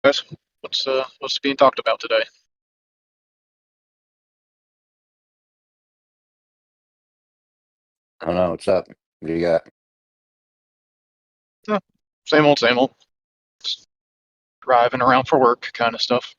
Guys, what's being talked about today? I don't know. What's up? What do you got? Yeah, same old. Just driving around for work kind of stuff.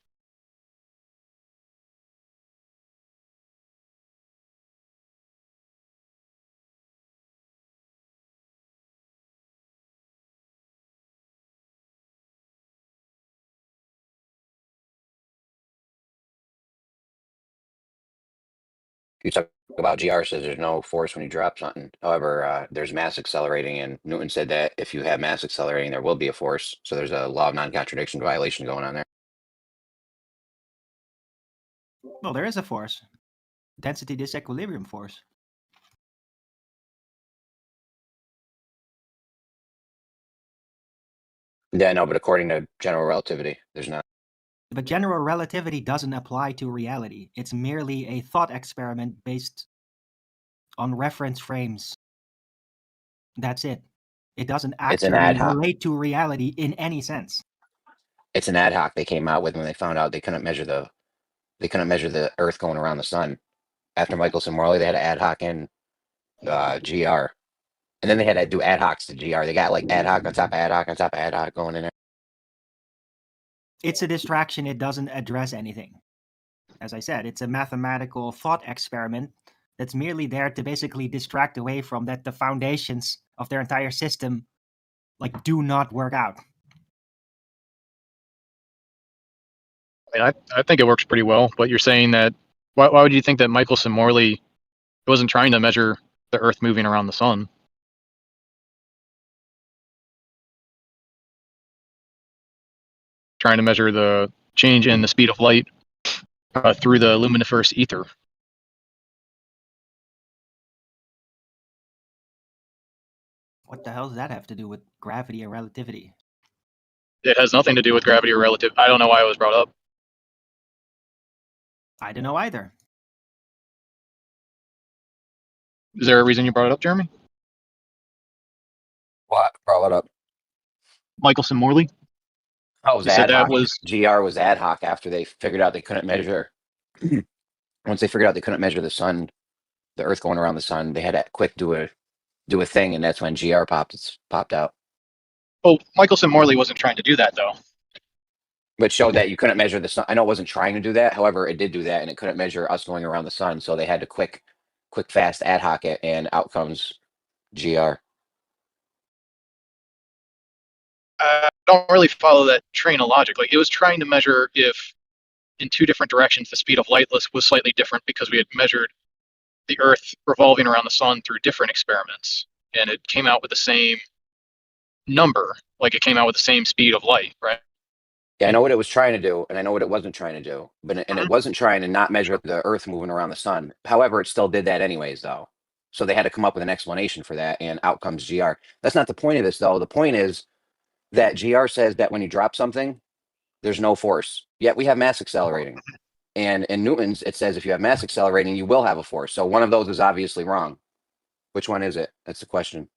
You talk about GR says there's no force when you drop something. However, there's mass accelerating, and Newton said that if you have mass accelerating, there will be a force. So there's a law of non-contradiction violation going on there. Well, there is a force. Density disequilibrium force. Yeah, no, but according to general relativity, there's not. But general relativity doesn't apply to reality. It's merely a thought experiment based on reference frames. That's it. It doesn't It's an ad actually hoc. relate to reality in any sense. It's an ad hoc they came out with when they found out they couldn't measure the Earth going around the sun. After Michelson-Morley, they had an ad hoc in GR, and then they had to do ad hocs to GR. They got like ad hoc on top of ad hoc on top of ad hoc going in there. It's a distraction. It doesn't address anything. As I said, it's a mathematical thought experiment that's merely there to basically distract away from that the foundations of their entire system do not work out. I mean, I think it works pretty well. But you're saying that why would you think that Michelson-Morley wasn't trying to measure the Earth moving around the sun? Trying to measure the change in the speed of light through the luminiferous ether. What the hell does that have to do with gravity or relativity? It has nothing to do with gravity or relativity. I don't know why it was brought up. I don't know either. Is there a reason you brought it up, Jeremy? What? Brought up? Michelson-Morley? Oh, it was You said ad that hoc. was GR was ad hoc after they figured out they couldn't measure. Once they figured out they couldn't measure the sun, the Earth going around the sun, they had to quick do a thing, and that's when GR popped out. Oh, Michelson-Morley wasn't trying to do that though. But showed that you couldn't measure the sun. I know it wasn't trying to do that. However, it did do that, and it couldn't measure us going around the sun. So they had to quick, fast ad hoc it, and out comes GR. I don't really follow that train of logic. Like, it was trying to measure if in two different directions the speed of light was slightly different because we had measured the Earth revolving around the sun through different experiments, and it came out with the same number. Like, it came out with the same speed of light, right? Yeah, I know what it was trying to do, and I know what it wasn't trying to do. And it wasn't trying to not measure the Earth moving around the sun. However, it still did that anyways, though. So they had to come up with an explanation for that, and out comes GR. That's not the point of this, though. The point is that GR says that when you drop something, there's no force. Yet we have mass accelerating. And in Newton's, it says if you have mass accelerating, you will have a force. So one of those is obviously wrong. Which one is it? That's the question.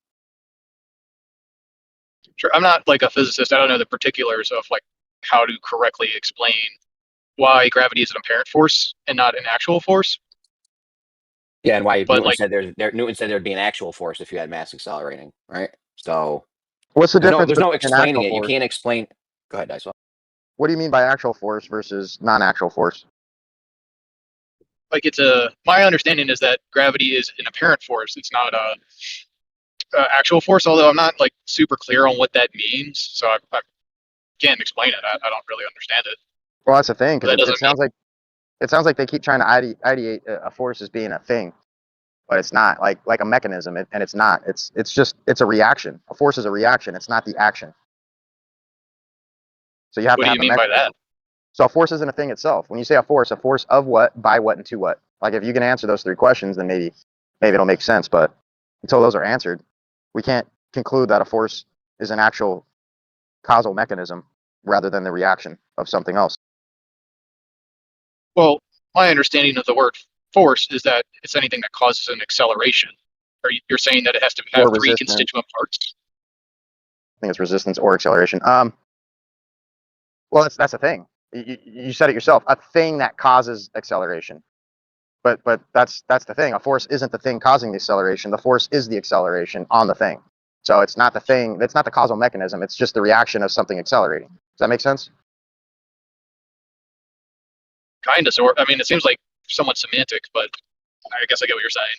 Sure, I'm not like a physicist. I don't know the particulars of like how to correctly explain why gravity is an apparent force and not an actual force. Yeah, and why But Newton like, said Newton said there'd be an actual force if you had mass accelerating, right? So What's the difference there's no between an explaining actual it. You force? can't explain. Go ahead, Dieslow. What do you mean by actual force versus non-actual force? like it's my understanding is that gravity is an apparent force. It's not a actual force. Although I'm not like super clear on what that means, so I can't explain it. I don't really understand it. Well, that's the thing, But because that doesn't mean it sounds like they keep trying to ideate a force as being a thing, but it's not like a mechanism, and it's not. It's a reaction. A force is a reaction. It's not the action. So you have what to do have you a mean by that? mechanism. So a force isn't a thing itself. When you say a force of what, by what, and to what. Like if you can answer those three questions, then maybe it'll make sense. But until those are answered, we can't conclude that a force is an actual causal mechanism rather than the reaction of something else. Well, my understanding of the word force is that it's anything that causes an acceleration. You're saying that it has to have Or three resistance. constituent parts? I think it's resistance or acceleration. Well, that's the thing. You said it yourself. A thing that causes acceleration. But that's the thing. A force isn't the thing causing the acceleration. The force is the acceleration on the thing. So it's not the thing. It's not the causal mechanism. It's just the reaction of something accelerating. Does that make sense? Kind of, sort. I mean, it seems like somewhat semantic, but I guess I get what you're saying.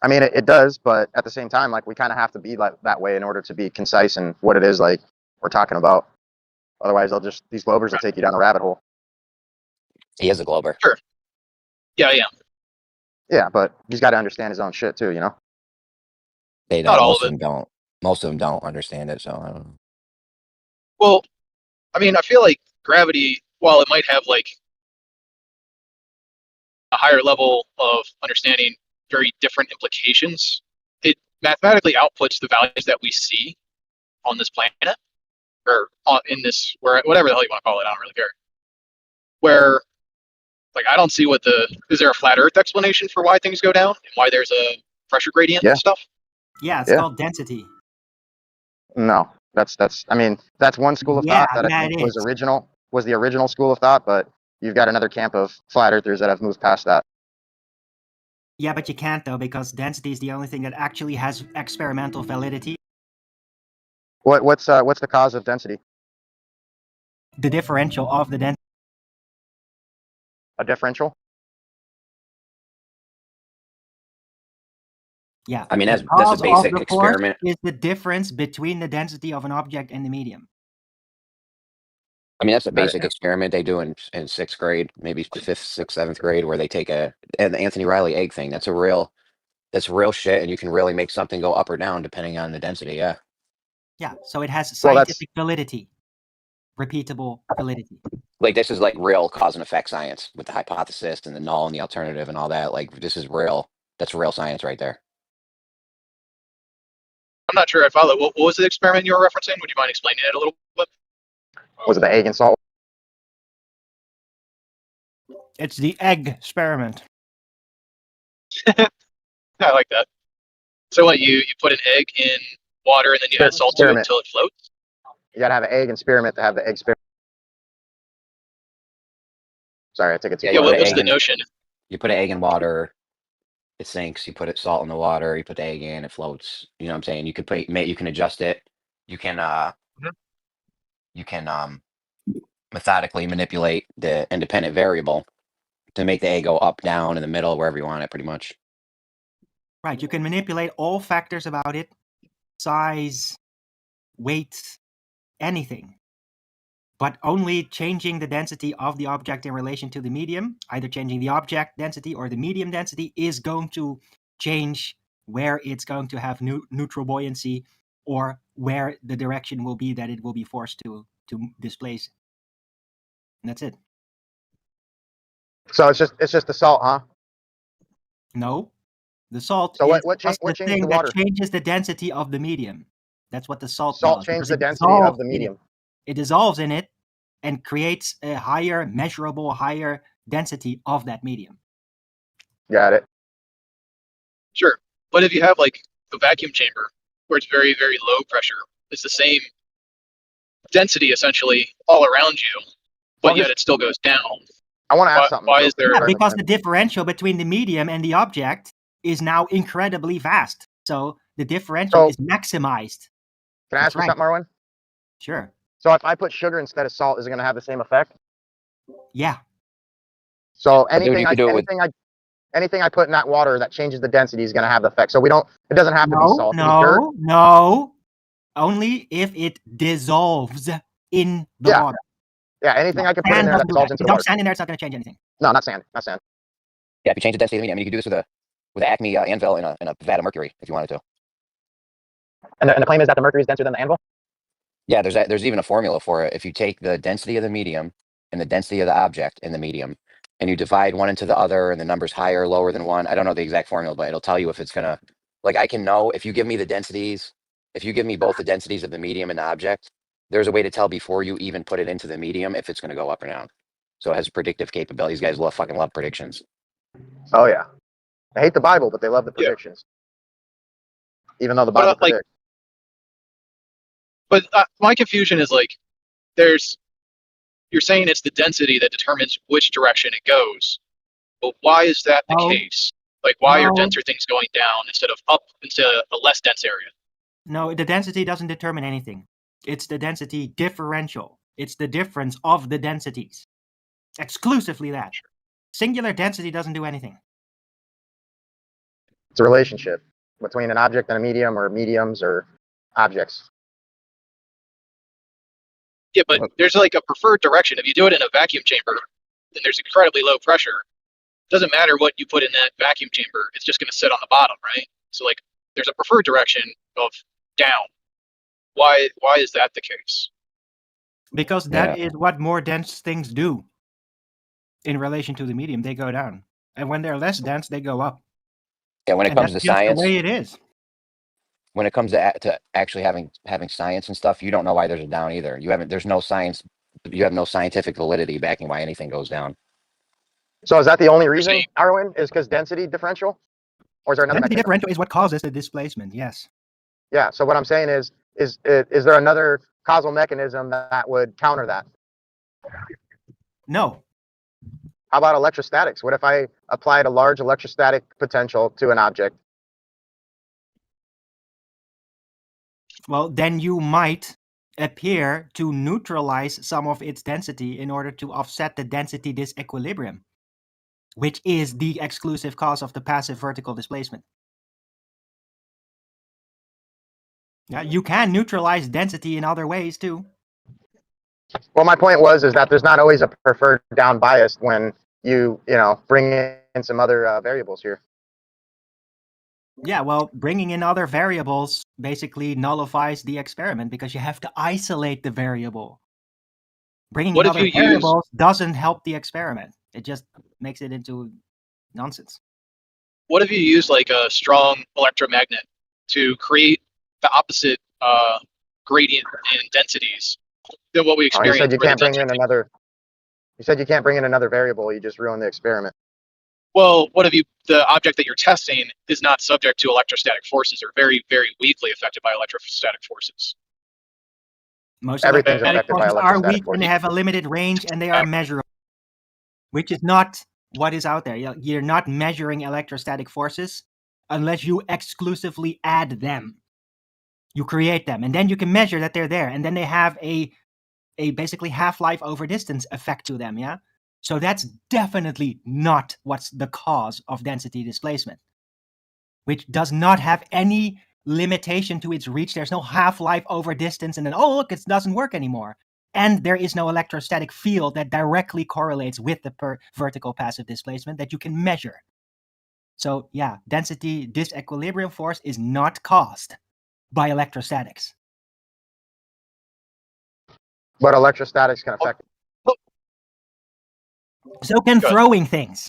I mean, it does, but at the same time, like we kind of have to be like that way in order to be concise in what it is like we're talking about. Otherwise, these Globers will take you down a rabbit hole. He is a Glober. Sure. Yeah, yeah. Yeah, but he's got to understand his own shit too, you know. They Not don't. all Most of of them don't. Most of them don't understand it. So I don't know. Well, I mean, I feel like gravity, while it might have like a higher level of understanding very different implications, it mathematically outputs the values that we see on this planet or in this, where whatever the hell you want to call it, I don't really care. Where, like, I don't see is there a flat Earth explanation for why things go down and why there's a pressure gradient Yeah. and stuff? Yeah, it's Yeah. called density. No, I mean, that's one school of thought that I think was the original school of thought, but you've got another camp of flat earthers that have moved past that. Yeah, but you can't though, because density is the only thing that actually has experimental validity. What's the cause of density? The differential of the density. A differential? Yeah. I mean, the that's cause a basic of the force experiment. is the difference between the density of an object and the medium. I mean, that's a Got it, basic yeah. experiment they do in sixth grade, maybe fifth, sixth, seventh grade, where they take and the Anthony Riley egg thing. That's real shit, and you can really make something go up or down depending on the density. Yeah. Yeah, so it has Well, that's scientific validity, repeatable validity. Like this is like real cause and effect science with the hypothesis and the null and the alternative and all that. Like this is real. That's real science right there. I'm not sure I follow. What was the experiment you were referencing? Would you mind explaining it a little bit? was it the egg and salt? It's the egg experiment. I like that. So what, you put an egg in water and then you add salt to it Experiment. until it floats? You gotta have an egg experiment to have the egg experiment. Sorry, I took it too Yeah, Yeah, far. what's the notion? You put an egg in water, it sinks. You put salt in the water, you put the egg in, it floats. You know what I'm saying? You could you can adjust it. You can Mhm. you can methodically manipulate the independent variable to make the egg go up, down, in the middle, wherever you want it, pretty much. Right, you can manipulate all factors about it, size, weight, anything. But only changing the density of the object in relation to the medium, either changing the object density or the medium density, is going to change where it's going to have neutral buoyancy or where the direction will be that it will be forced to displace. And that's it. So it's just the salt, huh? No, the salt So is what just the changed thing the that water? changes the density of the medium. That's what the salt Salt does. changed because the it density of dissolves the in it. medium. It dissolves in it and creates a higher, measurable, higher density of that medium. Got it. Sure. But if you have like a vacuum chamber where it's very, very low pressure, it's the same density essentially all around you, but Well, yet it still goes down. I want to ask something. Why real is there? quick. Yeah, Sorry, because McFingland. the differential between the medium and the object is now incredibly vast. So the differential So- is maximized. Can I That's ask you right. something, Arwijn? Sure. So if I put sugar instead of salt, is it going to have the same effect? Yeah. So But dude, you could do it with anything I put in that water that changes the density is going to have the effect. So it doesn't have to be salt. It can be dirt. No. Only if it dissolves in the Yeah. water. Yeah, anything I can put in Sand there that doesn't do dissolves that. into If you the dump water. sand in there, it's not going to change anything. No, not sand. Not sand. yeah, if you change the density of the medium, I mean, you could do this with an Acme anvil in a vat of mercury if you wanted to. And the claim is that the mercury is denser than the anvil? Yeah, there's even a formula for it. If you take the density of the medium and the density of the object in the medium, and you divide one into the other, and the number's higher or lower than one, I don't know the exact formula, but it'll tell you if it's gonna. Like I can know if you give me the densities, if you give me both the densities of the medium and the object, there's a way to tell before you even put it into the medium if it's gonna go up or down. So it has predictive capabilities. These guys fucking love predictions. Oh yeah. I hate the Bible, but they love the Yeah. predictions. Even though the But, Bible like- predicts. But my confusion is like, there's you're saying it's the density that determines which direction it goes. But why is that the No. case? Like, why are No. denser things going down instead of up into a less dense area? No, the density doesn't determine anything. It's the density differential. It's the difference of the densities. Exclusively that. Singular density doesn't do anything. It's a relationship between an object and a medium, or mediums or objects. Yeah, but there's like a preferred direction. If you do it in a vacuum chamber, then there's incredibly low pressure. Doesn't matter what you put in that vacuum chamber, it's just going to sit on the bottom, right? So like, there's a preferred direction of down. Why is that the case? Because that is what more dense things do in relation to the medium. They go down. And when they're less dense, they go up. Yeah, when it And comes to that's just science, the way it is. when it comes to actually having science and stuff, you don't know why there's a down either. There's no science. You have no scientific validity backing why anything goes down. So is that the only reason, Arwijn, is because density differential? Or is there another Density mechanism? differential is what causes the displacement, yes. Yeah, so what I'm saying is there another causal mechanism that would counter that? No. How about electrostatics? What if I applied a large electrostatic potential to an object? Well, then you might appear to neutralize some of its density in order to offset the density disequilibrium, which is the exclusive cause of the passive vertical displacement. Yeah, you can neutralize density in other ways too. Well, my point is that there's not always a preferred down bias when you bring in some other variables here. Yeah, well, bringing in other variables basically nullifies the experiment because you have to isolate the variable. Bringing in other variables doesn't help the experiment. It just makes it into nonsense. What if you use like a strong electromagnet to create the opposite gradient in densities than what we experience? You said you can't bring in another. You said you can't bring in another variable. You just ruined the experiment. Well, what if the object that you're testing is not subject to electrostatic forces or very, very weakly affected by electrostatic forces? Most Everything's electrostatic affected by forces are electrostatic weak forces. and they have a limited range and they are measurable, which is not what is out there. You're not measuring electrostatic forces unless you exclusively add them. You create them, and then you can measure that they're there, and then they have a basically half-life over distance effect to them, yeah? So that's definitely not what's the cause of density displacement, which does not have any limitation to its reach. There's no half-life over distance, and then, oh, look, it doesn't work anymore. And there is no electrostatic field that directly correlates with the vertical passive displacement that you can measure. So yeah, density disequilibrium force is not caused by electrostatics. But electrostatics can affect it. So can throwing things.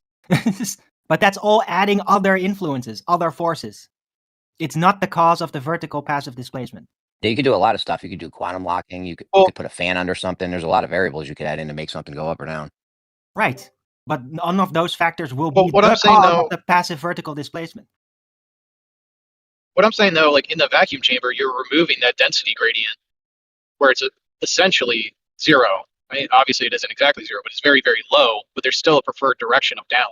But that's all adding other influences, other forces. It's not the cause of the vertical passive displacement. Yeah, you could do a lot of stuff. You could do quantum locking. You could put a fan under something. There's a lot of variables you could add in to make something go up or down. Right. But none of those factors will be what the I'm saying, cause though, of the passive vertical displacement. What I'm saying, though, like in the vacuum chamber, you're removing that density gradient where it's essentially zero. I mean, obviously, it isn't exactly zero, but it's very, very low. But there's still a preferred direction of down.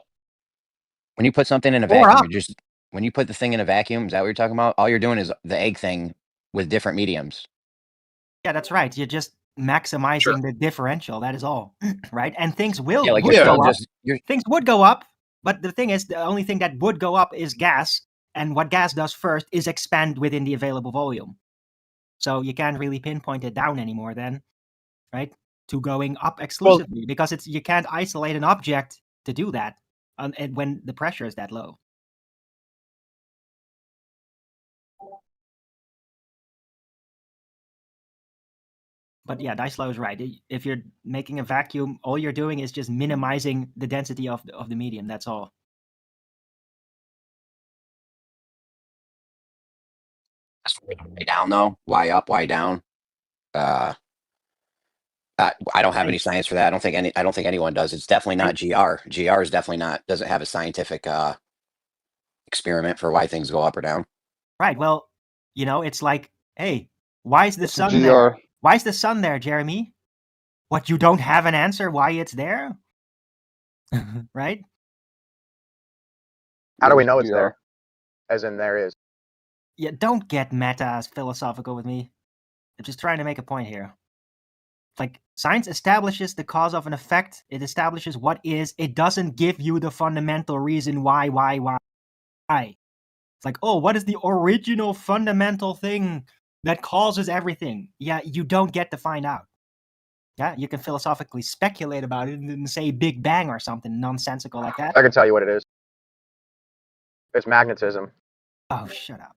When you put something in a vacuum, when you put the thing in a vacuum, is that what you're talking about? All you're doing is the egg thing with different mediums. Yeah, that's right. You're just maximizing the differential. That is all, right? And things will Yeah, like would go up. you're Things would go up, but the thing is, the only thing that would go up is gas, and what gas does first is expand within the available volume. So you can't really pinpoint it down anymore then, right? To going up exclusively, because you can't isolate an object to do that, and when the pressure is that low. But yeah, Dieslow is right. If you're making a vacuum, all you're doing is just minimizing the density of the medium. That's all. Why down though? Why up? Why down? I don't have any science for that. I don't think anyone does. It's definitely not GR. GR is definitely doesn't have a scientific experiment for why things go up or down. Right. Well, it's like, hey, why is the sun there? Why is the sun there, Jeremy? What, you don't have an answer why it's there? Right? How do we know it's there? As in there is. Yeah, don't get meta philosophical with me. I'm just trying to make a point here. Like, science establishes the cause of an effect. It establishes what is. It doesn't give you the fundamental reason why. It's like, oh, what is the original fundamental thing that causes everything? Yeah, you don't get to find out. Yeah, you can philosophically speculate about it and say Big Bang or something nonsensical like that. I can tell you what it is. It's magnetism. Oh, shut up.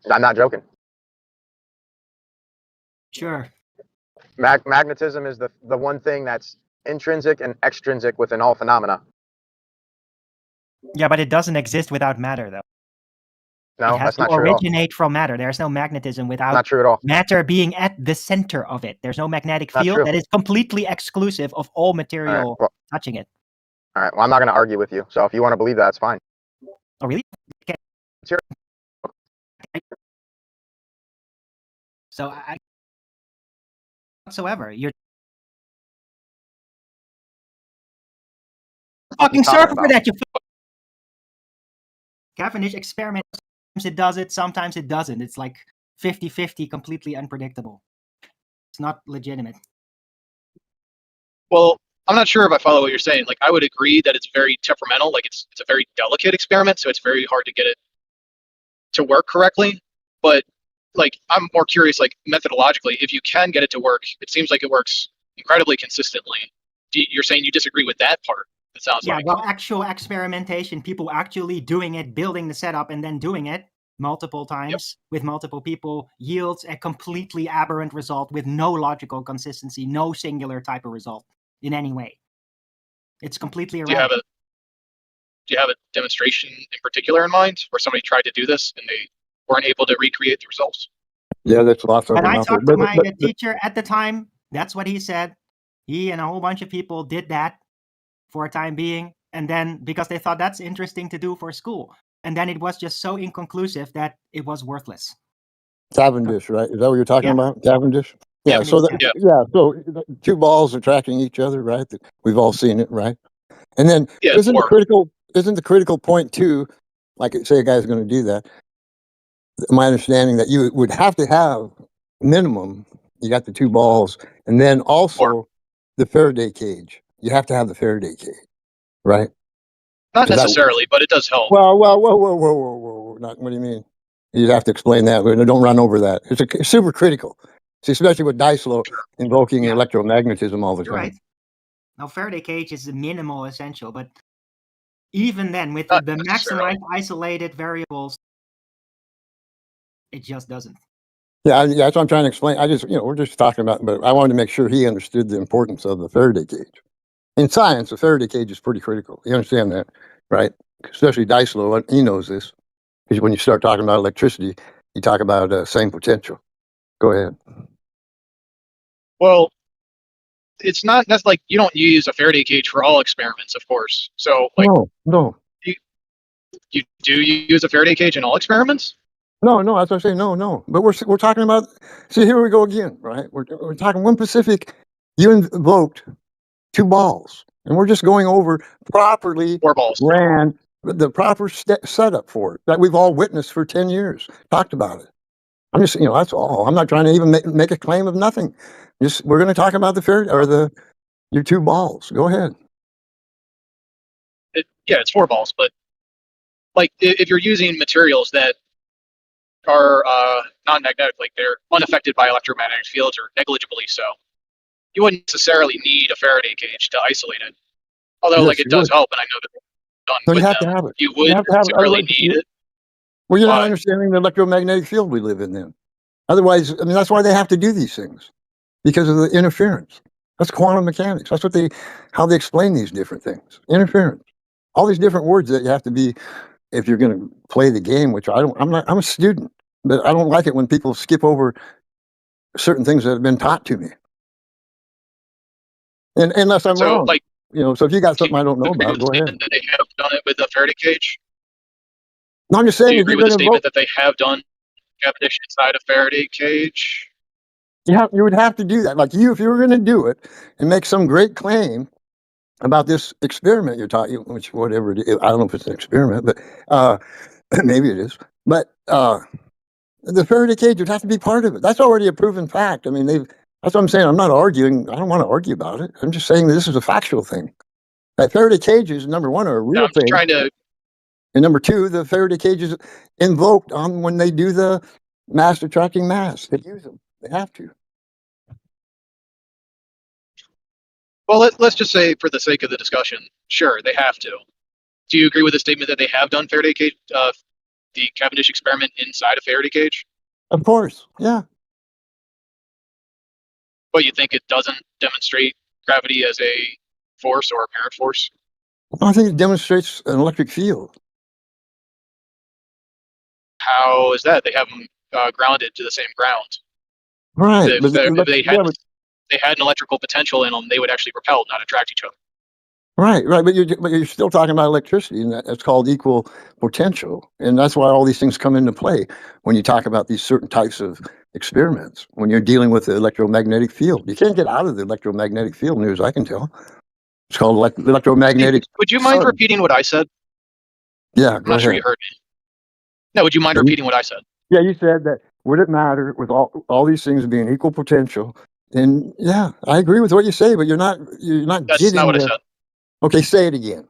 I'm not joking. Sure. Magnetism is the one thing that's intrinsic and extrinsic within all phenomena. Yeah, but it doesn't exist without matter, though. No, It has that's to not true at all. originate from matter. There's no magnetism without Not true at all. matter being at the center of it. There's no magnetic Not field true. that is completely exclusive of all material All right, well, touching it. all right. Well, I'm not going to argue with you. So if you want to believe that, it's fine. Oh, really? Okay. Sure. So I whatsoever. You're fucking talking surfer for about? that, you Cavendish experiment. Sometimes it does it, sometimes it doesn't. It's like 50-50, completely unpredictable. It's not legitimate. Well, I'm not sure if I follow what you're saying. Like, I would agree that it's very temperamental. Like, it's a very delicate experiment, so it's very hard to get it to work correctly. But like, I'm more curious, like, methodologically, if you can get it to work, it seems like it works incredibly consistently. You're saying you disagree with that part? It sounds like. Well, actual experimentation, people actually doing it, building the setup, and then doing it multiple times with multiple people yields a completely aberrant result with no logical consistency, no singular type of result in any way. It's completely irrelevant. Do you have a demonstration in particular in mind where somebody tried to do this and they weren't able to recreate the results? Yeah, that's lots of When them I out there. talked to my teacher at the time, that's what he said. He and a whole bunch of people did that for a time being, and then because they thought that's interesting to do for school, and then it was just so inconclusive that it was worthless. Cavendish, right? Is that what you're talking about? Cavendish? Yeah. Cavendish, So yeah. So two balls attracting each other, right? We've all seen it, right? And then Yeah, isn't the critical point too? Like, say a guy's going to do that. My understanding that you would have to have minimum. You got the two balls, and then also the Faraday cage. You have to have the Faraday cage, right? Not necessarily, but it does help. Well, whoa. Not, what do you mean? You'd have to explain that. Don't run over that. It's super critical. See, especially with Dieslow invoking electromagnetism all the You're time. right. Now, Faraday cage is a minimal essential, but even then, with Not the necessarily. maximized isolated variables, it just doesn't. Yeah, that's what I'm trying to explain. We're just talking about, but I wanted to make sure he understood the importance of the Faraday cage. In science, the Faraday cage is pretty critical. You understand that, right? Especially Dieslow, he knows this. Because when you start talking about electricity, you talk about same potential. Go ahead. Well, it's not. That's like, you don't use a Faraday cage for all experiments, of course. So, like, no. you do use a Faraday cage in all experiments? No, that's what I say. No. But we're talking about. See, here we go again, right? We're talking one Pacific. You invoked two balls, and we're just going over properly 4 balls. ran the proper setup for it that we've all witnessed for 10 years. Talked about it. I'm just, that's all. I'm not trying to even make a claim of nothing. Just we're going to talk about the Faraday or your two balls. Go ahead. It's 4 balls, but like, if you're using materials that are non-magnetic, like they're unaffected by electromagnetic fields or negligibly so, you wouldn't necessarily need a Faraday cage to isolate it. Although, Yes, like, it does help, and I know that it's done So with you have them. to have it. You would You have to have it. necessarily Otherwise, need it. well, you're not Why? understanding the electromagnetic field we live in then. Otherwise, that's why they have to do these things, because of the interference. That's quantum mechanics. That's how they explain these different things. Interference. All these different words that you have to be if you're going to play the game, which I'm a student, but I don't like it when people skip over certain things that have been taught to me. And unless I'm wrong, like, so if you got something I don't know about, go ahead. That they have done it with the Faraday cage. No, I'm just Do saying, you if agree you're with the going to statement that they have done Cavendish inside a Faraday cage? You would have to do that. Like if you were going to do it and make some great claim about this experiment you're talking, which whatever it is, I don't know if it's an experiment, but maybe it is. But the Faraday cage would have to be part of it. That's already a proven fact. I mean, that's what I'm saying. I'm not arguing. I don't want to argue about it. I'm just saying that this is a factual thing. That Faraday cages, number one, are a real I'm just thing. trying to. And number two, the Faraday cages invoked on when they do the mass attracting mass. They use them. They have to. Well, let's just say, for the sake of the discussion, sure, they have to. Do you agree with the statement that they have done Faraday cage, the Cavendish experiment inside a Faraday cage? Of course, yeah. But you think it doesn't demonstrate gravity as a force or apparent force? I think it demonstrates an electric field. How is that? They have them grounded to the same ground. Right. If they had an electrical potential in them, they would actually repel, not attract each other. Right. But you're still talking about electricity, and that's called equal potential, and that's why all these things come into play when you talk about these certain types of experiments. When you're dealing with the electromagnetic field, you can't get out of the electromagnetic field, near as I can tell. It's called electromagnetic. Would you mind sun. repeating what I said? Yeah, I'm not sure you heard me. No, would you mind repeating what I said? Yeah, you said that. Would it matter with all these things being equal potential? And yeah, I agree with what you say, but you're not That's getting not what I the. said. Okay, say it again.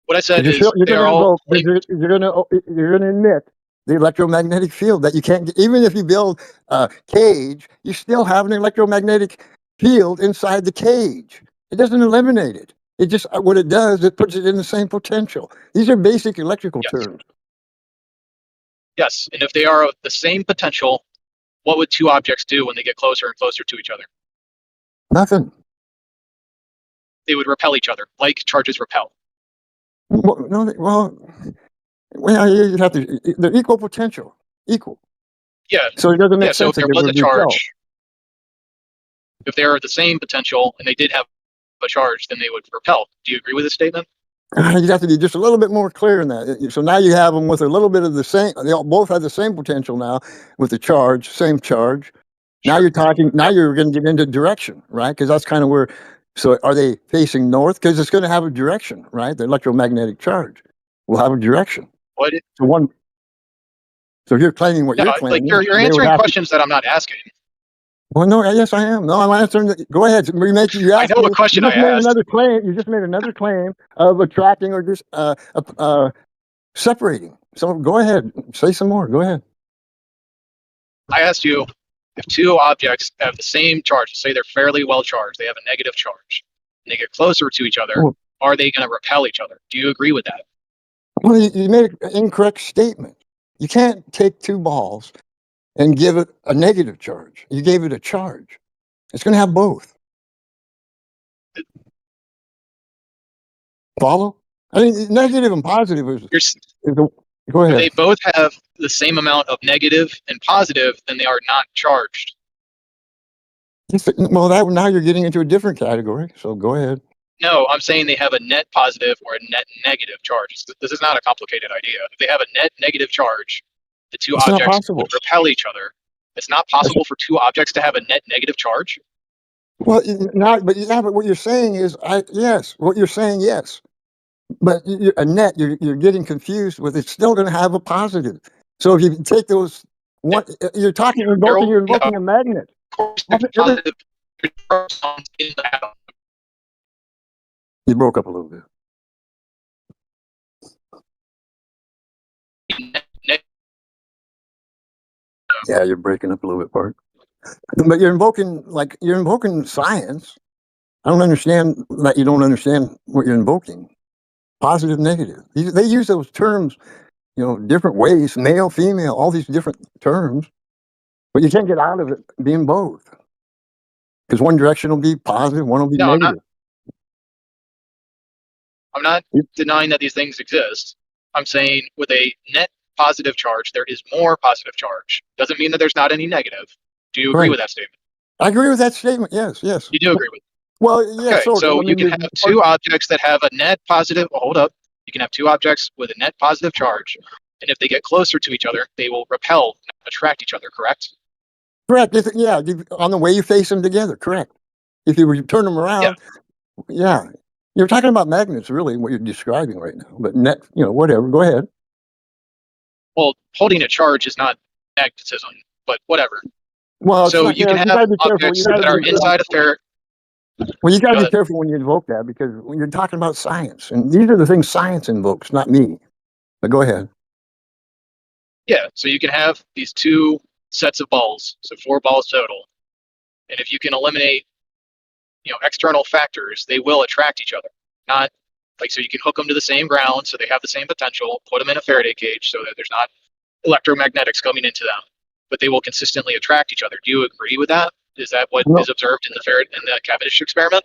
What I said is You're they going are to all invoke. You're going to admit the electromagnetic field that you can't get, even if you build a cage, you still have an electromagnetic field inside the cage. It doesn't eliminate it. It just what it does, it puts it in the same potential. These are basic electrical terms. Yes, and if they are of the same potential, what would two objects do when they get closer and closer to each other? Nothing. They would repel each other, like charges repel. Well, no, well, you have to. They're equal potential, equal. Yeah. So it doesn't make Yeah. So sense if there was a charge, if they are the same potential and they did have a charge, then they would repel. Do you agree with this statement? You have to be just a little bit more clear in that. So now you have them with a little bit of the same. They both have the same potential now with the charge, same charge. Now you're talking. Now you're going to get into direction, right? Because that's kind of where. So are they facing north? Because it's going to have a direction, right? The electromagnetic charge will have a direction. What? So one. So if you're claiming what No, you're claiming, you're answering questions that I'm not asking. Well, no, yes, I am. No, I'm answering. Go ahead. I know what question I asked. Another claim. You just made another claim of attracting or just separating. So go ahead. Say some more. Go ahead. I asked you if two objects have the same charge, say they're fairly well charged, they have a negative charge, and they get closer to each other, are they going to repel each other? Do you agree with that? Well, you made an incorrect statement. You can't take two balls and give it a negative charge. You gave it a charge. It's going to have both. Follow? I mean, negative and positive go ahead. If they both have the same amount of negative and positive, then they are not charged. Well, now you're getting into a different category. So go ahead. No, I'm saying they have a net positive or a net negative charge. This is not a complicated idea. If they have a net negative charge, the two objects would repel each other. It's not possible for two objects to have a net negative charge. Well, but what you're saying is, yes. What you're saying, yes. But a net, you're getting confused with. It's still going to have a positive. So if you take those, you're invoking a magnet. Positive. You broke up a little bit. Yeah, you're breaking up a little bit, Bart. But you're invoking science. I don't understand that you don't understand what you're invoking. Positive, negative. They use those terms, different ways, male, female, all these different terms. But you can't get out of it being both. Because one direction will be positive, one will be negative. I'm not denying that these things exist. I'm saying with a net positive charge, there is more positive charge. Doesn't mean that there's not any negative. Do you agree with that statement? I agree with that statement. Yes. You do agree with it? Well, yeah. Okay, so you can have two objects that have a net positive. Well, hold up. You can have two objects with a net positive charge, and if they get closer to each other, they will repel, attract each other. Correct? Correct. Yeah, on the way you face them together. Correct. If you were to turn them around, yeah. You're talking about magnets, really, what you're describing right now. But whatever. Go ahead. Well, holding a charge is not magnetism, but whatever. Well, So you can have objects that are inside a fair. Well, you got to be careful when you invoke that, because when you're talking about science, and these are the things science invokes, not me. But go ahead. Yeah, so you can have these two sets of balls, so 4 balls total. And if you can eliminate, external factors, they will attract each other. Not like, so you can hook them to the same ground so they have the same potential, put them in a Faraday cage so that there's not electromagnetics coming into them, but they will consistently attract each other. Do you agree with that? Is that what is observed in the Cavendish experiment?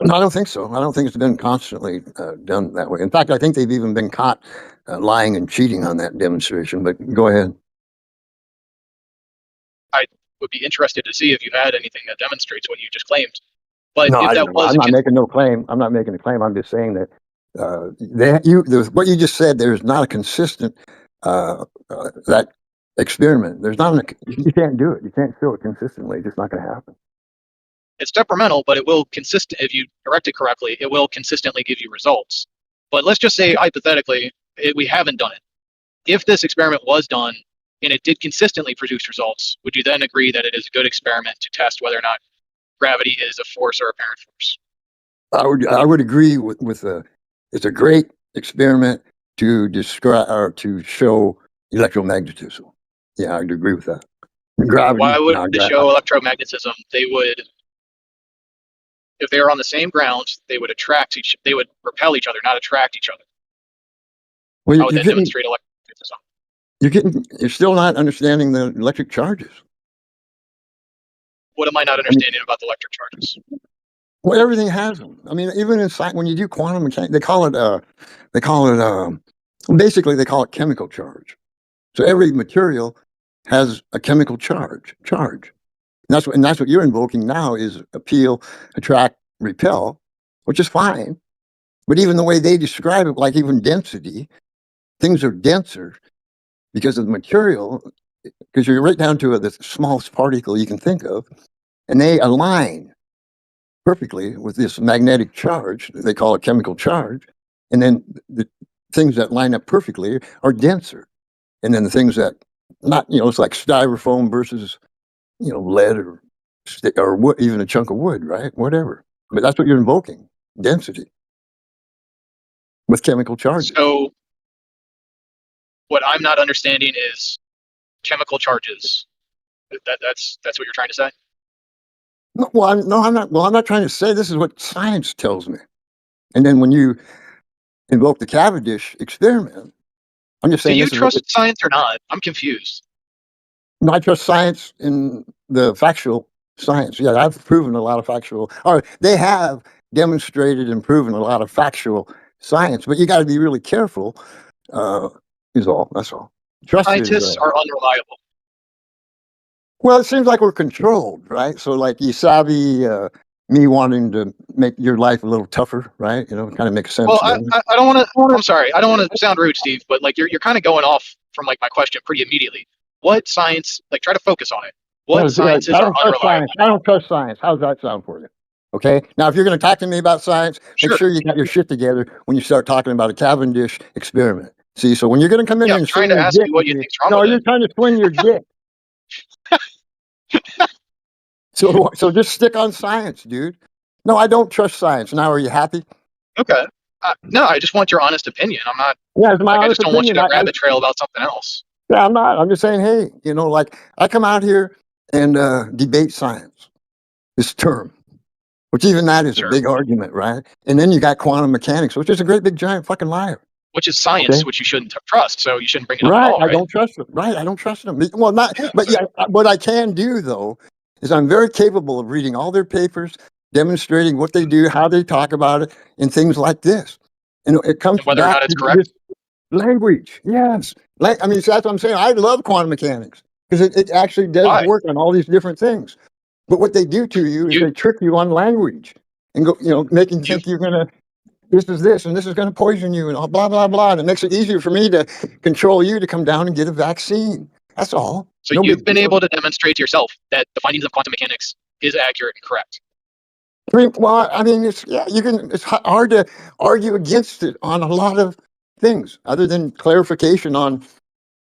No, I don't think so. I don't think it's been constantly done that way. In fact, I think they've even been caught lying and cheating on that demonstration. But go ahead. I would be interested to see if you had anything that demonstrates what you just claimed. But No, if that was, I'm not making no claim. I'm not making a claim. I'm just saying that what you just said. There's not a consistent that experiment. There's not. You can't do it. You can't show it consistently. It's just not going to happen. It's temperamental, but it will if you direct it correctly, it will consistently give you results. But let's just say hypothetically, we haven't done it. If this experiment was done and it did consistently produce results, would you then agree that it is a good experiment to test whether or not gravity is a force or apparent force? I would agree with it's a great experiment to describe or to show electromagnetism. Yeah, I'd agree with that. Gravity. Why would it show electromagnetism? They would, if they were on the same ground, they would repel each other, not attract each other. Well, how would that demonstrate electromagnetism? You're still not understanding the electric charges. What am I not understanding about the electric charges? Well, everything has them. I mean, even inside when you do quantum mechanics, they call it basically they call it chemical charge. So every material has a chemical charge. And that's what you're invoking now is appeal, attract, repel, which is fine. But even the way they describe it, like even density, things are denser because of the material, because you're right down to the smallest particle you can think of, and they align perfectly with this magnetic charge. They call it chemical charge. And then the things that line up perfectly are denser. And then the things that not, it's like styrofoam versus, lead or wood, even a chunk of wood, right? Whatever. But that's what you're invoking, density with chemical charges. So what I'm not understanding is chemical charges. That's what you're trying to say? No, I'm not. Well, I'm not trying to say this is what science tells me. And then when you invoke the Cavendish experiment, I'm just saying. Do you trust science or not? I'm confused. No, I trust science in the factual science. Yeah, I've proven a lot of factual, or they have demonstrated and proven a lot of factual science. But you got to be really careful. Is all. That's all. Trust Scientists are unreliable. Well, it seems like we're controlled, right? So, like you savvy, me wanting to make your life a little tougher, right? Kind of makes sense. Well, I don't want to. I'm sorry, I don't want to sound rude, Steve, but like you're kind of going off from like my question pretty immediately. What science? Like, try to focus on it. What sciences are unreliable? I don't trust science. How's that sound for you? Okay. Now, if you're going to talk to me about science, make sure you got your shit together when you start talking about a Cavendish experiment. See, so when you're going to come in and trying to ask you what you think's wrong. No, you're trying to swing your dick. So just stick on science, dude. No, I don't trust science. Now, are you happy? Okay. No, I just want your honest opinion. I'm not. Yeah, it's my honest I just don't want you to rabbit trail about something else. Yeah, I'm not. I'm just saying, hey, like I come out here and debate science, this term, which even that is a big argument, right? And then you got quantum mechanics, which is a great big giant fucking liar. Which is science, which you shouldn't trust, so you shouldn't bring it up right, at all, right? I don't trust them. Right, I don't trust them. Well, not, but yeah, what I can do, though, is I'm very capable of reading all their papers, demonstrating what they do, how they talk about it, and things like this. And it comes and whether or not it's correct. Language, yes. I mean, so that's what I'm saying. I love quantum mechanics because it actually does work on all these different things. But what they do to you is they trick you on language and go, making you think you're gonna. This is this, and this is going to poison you, and blah, blah, blah. And it makes it easier for me to control you to come down and get a vaccine. That's all. So No you've big been deal. able to demonstrate to yourself that the findings of quantum mechanics is accurate and correct. I mean, well, I mean, it's yeah, you can. It's hard to argue against it on a lot of things, other than clarification on,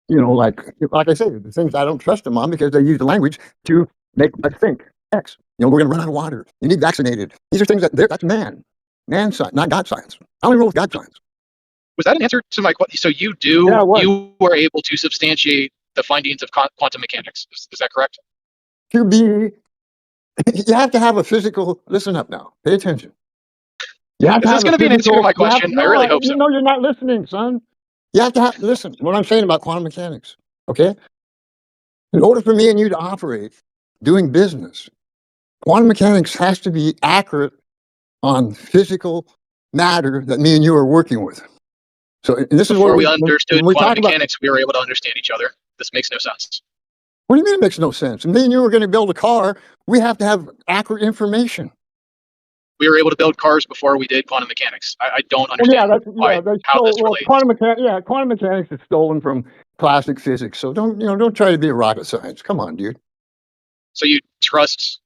like I say, the things I don't trust them on because they use the language to make us think X. We're going to run out of water. You need vaccinated. These are things that's man science, not God science. I only roll with God science. Was that an answer to my question? So Yeah, it was. you were able to substantiate the findings of quantum mechanics. Is that correct? To be, you have to have a physical. Listen up now. Pay attention. You have to Is this have a going to be an answer to physical. my question? I really hope so. No, you're not listening, son. You have to have listen. What I'm saying about quantum mechanics. Okay. In order for me and you to operate, doing business, quantum mechanics has to be accurate on physical matter that me and you are working with. So, and this is where Before we when understood we quantum talk about. mechanics, we were able to understand each other. This makes no sense. What do you mean it makes no sense? And me and you are going to build a car. We have to have accurate information. We were able to build cars before we did quantum mechanics. I don't Well, yeah, understand how this relates. quantum mechanics is stolen from classic physics. So don't try to be a rocket science. Come on, dude. So you trust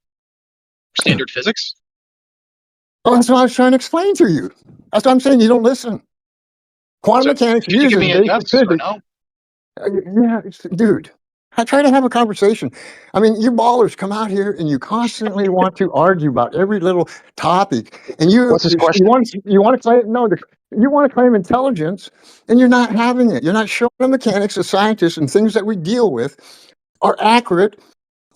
standard physics? Oh, that's what I was trying to explain to you. That's what I'm saying. You don't listen. Quantum mechanics Could you uses give me a basic yes or physics. no? Yeah, dude. I try to have a conversation. I mean, you ballers come out here and you constantly want to argue about every little topic, and What's his question? you want to claim you want to claim intelligence, and you're not having it. You're not showing the mechanics, the scientists, and things that we deal with are accurate,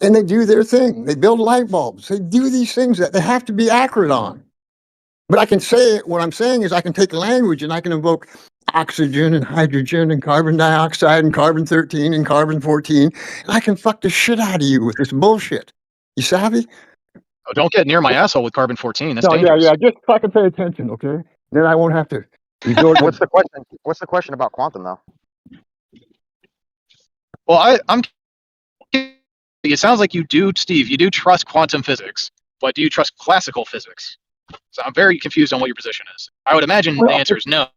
and they do their thing. They build light bulbs. They do these things that they have to be accurate on. But I can say what I'm saying is I can take language and I can invoke oxygen and hydrogen and carbon dioxide and carbon 13 and carbon 14. And I can fuck the shit out of you with this bullshit. You savvy? Oh, don't get near my asshole with carbon 14. That's No, dangerous. yeah. Just fucking pay attention, okay? Then I won't have to resort What's the question? What's the question about quantum though? Well, I'm. It sounds like you do, Steve. You do trust quantum physics, but do you trust classical physics? So I'm very confused on what your position is. I would imagine the answer is no.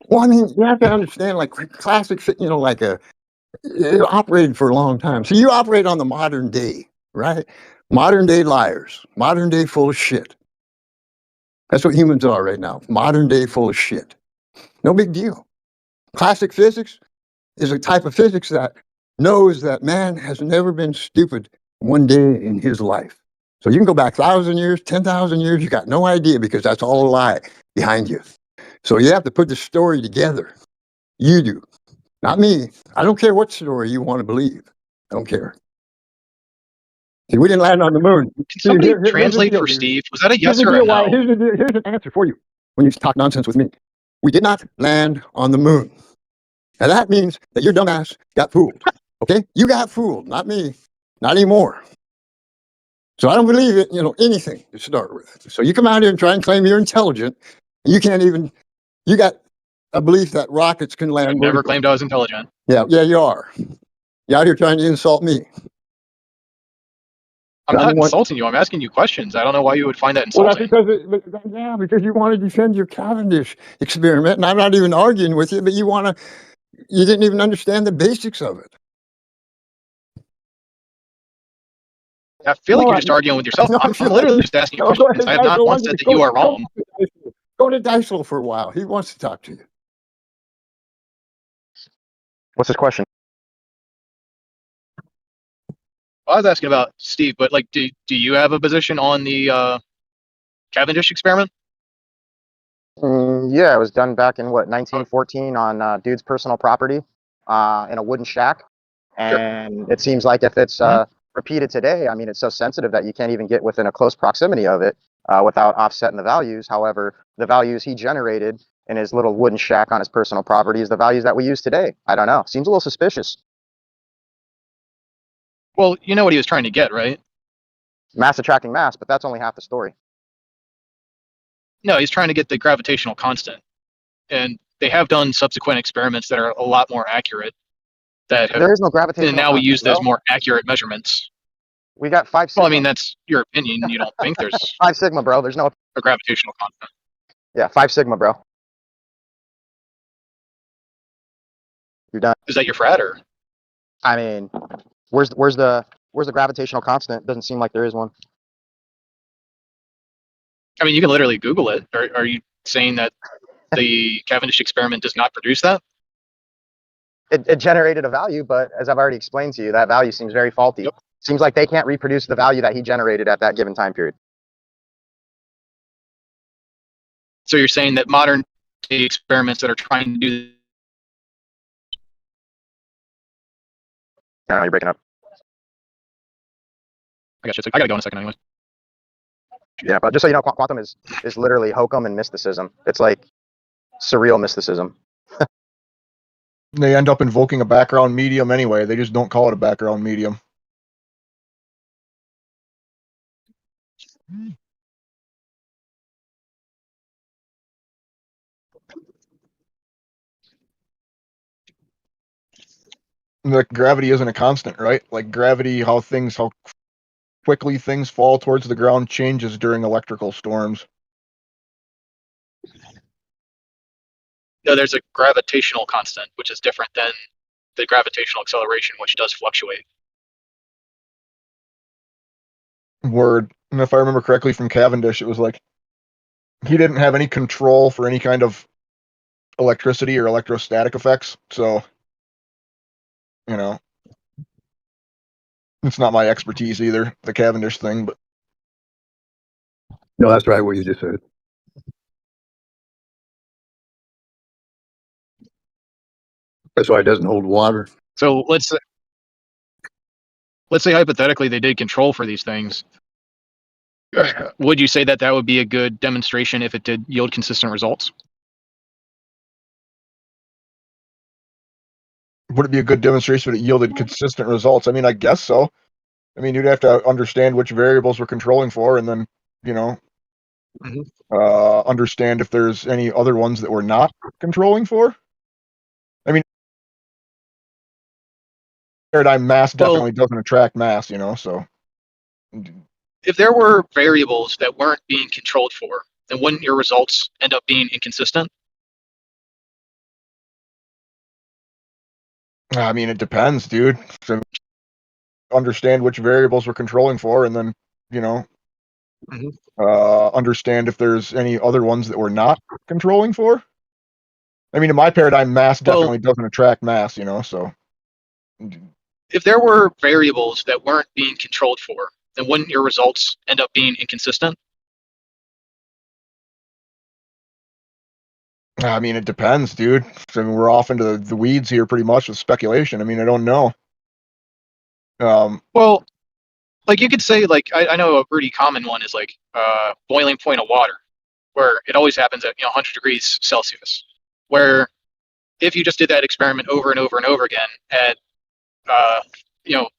Well, I mean, you have to understand, like classic, it operated for a long time. So you operate on the modern day, right? Modern day liars, modern day full of shit. That's what humans are right now. Modern day full of shit. No big deal. Classic physics is a type of physics that knows that man has never been stupid one day in his life. So you can go back 1,000 years, 10,000 years, you got no idea because that's all a lie behind you. So you have to put the story together. You do, not me. I don't care what story you want to believe. I don't care. See, we didn't land on the moon. Can somebody translate for Steve? Was that a yes or a no? Here's an answer for you when you talk nonsense with me. We did not land on the moon. Now that means that your dumbass got fooled. Okay? You got fooled, not me. Not anymore. So I don't believe it, anything to start with. So you come out here and try and claim you're intelligent. And you can't even, you got a belief that rockets can land. I never claimed I was intelligent. Yeah, you are. You're out here trying to insult me. I'm not insulting you. I'm asking you questions. I don't know why you would find that insulting. Well, that's because you want to defend your Cavendish experiment, and I'm not even arguing with you, but you didn't even understand the basics of it. I feel like you're just arguing with yourself. I'm literally just asking you questions. I have not once said that you are wrong. Go to Dieslow for a while. He wants to talk to you. What's his question? Well, I was asking about Steve, but do you have a position on the Cavendish experiment? Yeah, it was done back in 1914 on dude's personal property in a wooden shack. And It seems like if it's repeated today, I mean, it's so sensitive that you can't even get within a close proximity of it without offsetting the values. However, the values he generated in his little wooden shack on his personal property is the values that we use today. I don't know. Seems a little suspicious. Well, you know what he was trying to get, right? Mass attracting mass, but that's only half the story. No, he's trying to get the gravitational constant. And they have done subsequent experiments that are a lot more accurate. There is no gravitational constant. And now we use those more accurate measurements. We got 5 sigma. Well, I mean, that's your opinion. You don't think there's 5 sigma, bro. There's no a gravitational constant. Yeah, 5 sigma, bro. You're done. Is that your frat or? I mean, where's the gravitational constant? Doesn't seem like there is one. I mean, you can literally Google it. Are you saying that the Cavendish experiment does not produce that? It generated a value, but as I've already explained to you, that value seems very faulty. Yep. Seems like they can't reproduce the value that he generated at that given time period. So you're saying that modern day experiments that are trying to do No, you're breaking up. I got you. I gotta go in a second anyway. Yeah, but just so you know, quantum is literally hokum and mysticism. It's like surreal mysticism. They end up invoking a background medium anyway. They just don't call it a background medium. Like gravity isn't a constant, right? Like gravity, how quickly things fall towards the ground changes during electrical storms. No, there's a gravitational constant, which is different than the gravitational acceleration, which does fluctuate. Word. And if I remember correctly from Cavendish, it was like he didn't have any control for any kind of electricity or electrostatic effects. So, you know, it's not my expertise either, the Cavendish thing, but No, that's right. What you just said. That's why it doesn't hold water. So let's say hypothetically they did control for these things. Would you say that that would be a good demonstration if it did yield consistent results? would it be a good demonstration that it yielded consistent results? I mean, I guess so. I mean, you'd have to understand which variables we're controlling for, and then, you know, understand if there's any other ones that we're not controlling for. I mean, paradigm mass definitely doesn't attract mass, you know, so. If there were variables that weren't being controlled for, then wouldn't your results end up being inconsistent? I mean, it depends, dude. So understand which variables we're controlling for, and then, you know, understand if there's any other ones that we're not controlling for. I mean, in my paradigm, mass definitely doesn't attract mass, you know, so. If there were variables that weren't being controlled for, then wouldn't your results end up being inconsistent? I mean, it depends, dude. I mean, we're off into the weeds here pretty much with speculation. I mean, I don't know. Well, like you could say, like I know a pretty common one is like boiling point of water, where it always happens at 100 degrees Celsius. Where if you just did that experiment over and over and over again at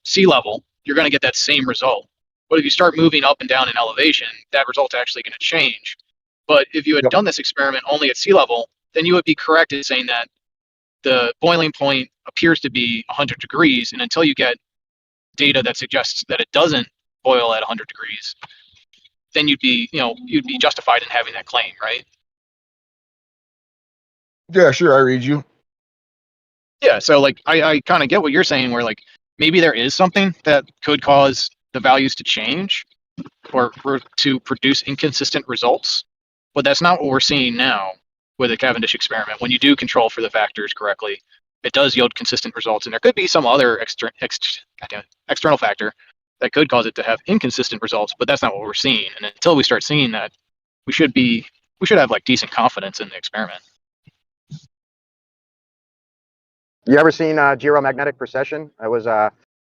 sea level, you're going to get that same result. But if you start moving up and down in elevation, that result's actually going to change. But if you had done this experiment only at sea level, then you would be correct in saying that the boiling point appears to be 100 degrees, and until you get data that suggests that it doesn't boil at 100 degrees, then you'd be justified in having that claim, right? Yeah, sure, I read you. Yeah, so like I kind of get what you're saying, where like maybe there is something that could cause the values to change or to produce inconsistent results, but that's not what we're seeing now with the Cavendish experiment. When you do control for the factors correctly, it does yield consistent results, and there could be some other external factor that could cause it to have inconsistent results, but that's not what we're seeing. And until we start seeing that, we should have like decent confidence in the experiment. You ever seen geomagnetic precession? It was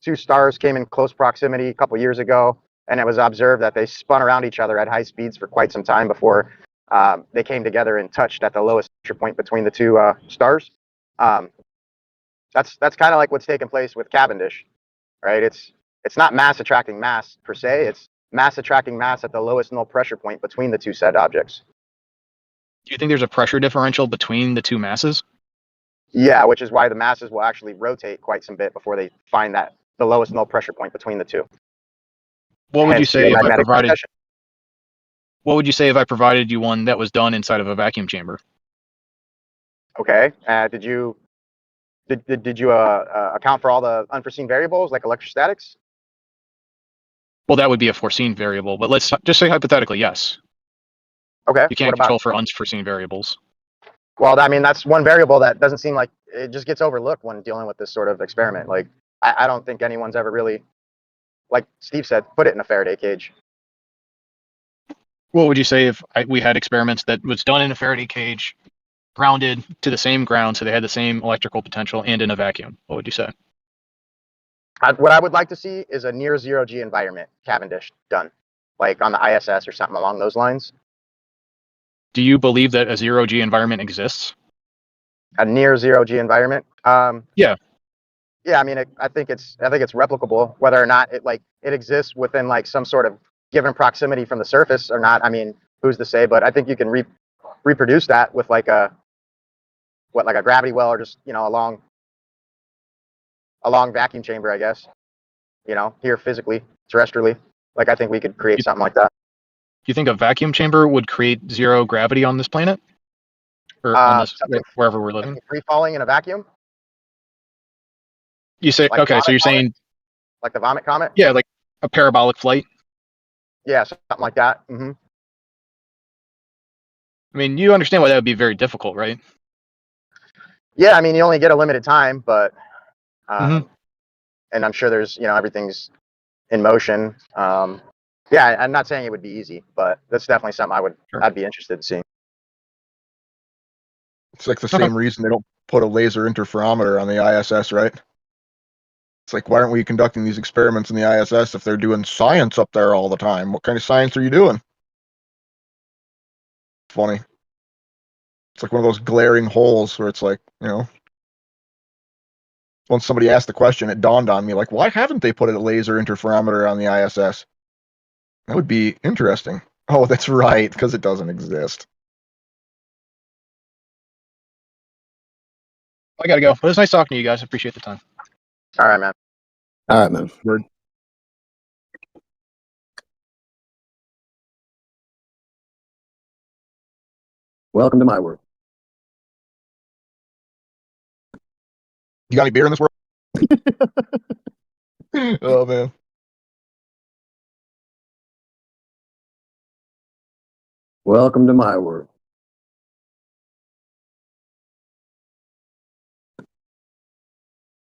two stars came in close proximity a couple years ago, and it was observed that they spun around each other at high speeds for quite some time before they came together and touched at the lowest pressure point between the two stars. That's kind of like what's taking place with Cavendish, right? It's not mass attracting mass per se. It's mass attracting mass at the lowest null pressure point between the two said objects. Do you think there's a pressure differential between the two masses? Yeah, which is why the masses will actually rotate quite some bit before they find that the lowest null pressure point between the two. What would you say if I provided? Precession. What would you say if I provided you one that was done inside of a vacuum chamber? Okay. Did you Did you account for all the unforeseen variables like electrostatics? Well, that would be a foreseen variable, but let's just say hypothetically, yes. Okay. You can't what about? control for unforeseen variables. Well, I mean, that's one variable that doesn't seem like it just gets overlooked when dealing with this sort of experiment. Like, I don't think anyone's ever really, like Steve said, put it in a Faraday cage. What would you say if we had experiments that was done in a Faraday cage, grounded to the same ground, so they had the same electrical potential, and in a vacuum? What would you say? What I would like to see is a near zero G environment, Cavendish done, like on the ISS or something along those lines. Do you believe that a zero G environment exists? A near zero G environment. Yeah. Yeah, I mean, I think it's replicable. Whether or not it exists within like some sort of given proximity from the surface or not, I mean, who's to say? But I think you can reproduce that with like a gravity well, or just a long vacuum chamber, I guess. Here physically, terrestrially. Like I think we could create something like that. You think a vacuum chamber would create zero gravity on this planet, or on this wherever we're living? Free falling in a vacuum. You say Like okay, so you're Vomit Comet? saying Like the Vomit Comet? yeah, like a parabolic flight. Yeah, something like that. I mean, you understand why that would be very difficult, right? Yeah, I mean, you only get a limited time, but Mhm. and I'm sure there's everything's in motion. Yeah, I'm not saying it would be easy, but that's definitely something Sure. I'd be interested in seeing. It's like the same reason they don't put a laser interferometer on the ISS, right? It's like, why aren't we conducting these experiments in the ISS if they're doing science up there all the time? What kind of science are you doing? Funny. It's like one of those glaring holes where it's like, once somebody asked the question, it dawned on me, like, why haven't they put a laser interferometer on the ISS? That would be interesting. Oh, that's right, because it doesn't exist. I gotta go. But it's nice talking to you guys. I appreciate the time. All right, man. All right, man. Word. Welcome to my world. You got any beer in this world? Oh, man. Welcome to my world.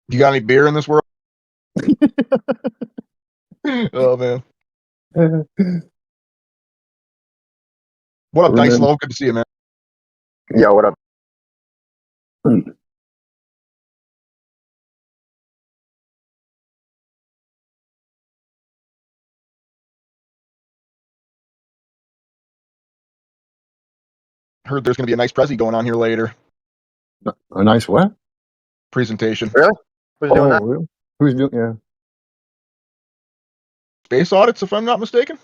You got any beer in this world? Oh, man. What up, Dieslow? Good to see you, man. Yo, what up? Heard there's going to be a nice Prezi going on here later. A nice what? Presentation. Really? Who's doing that? Really? Who's doing? Yeah. Space audits, if I'm not mistaken.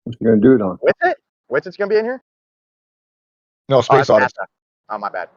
What's he gonna do it on? With it? Wit's gonna be in here? No, Oh, space that's audits. NASA. Oh, my bad.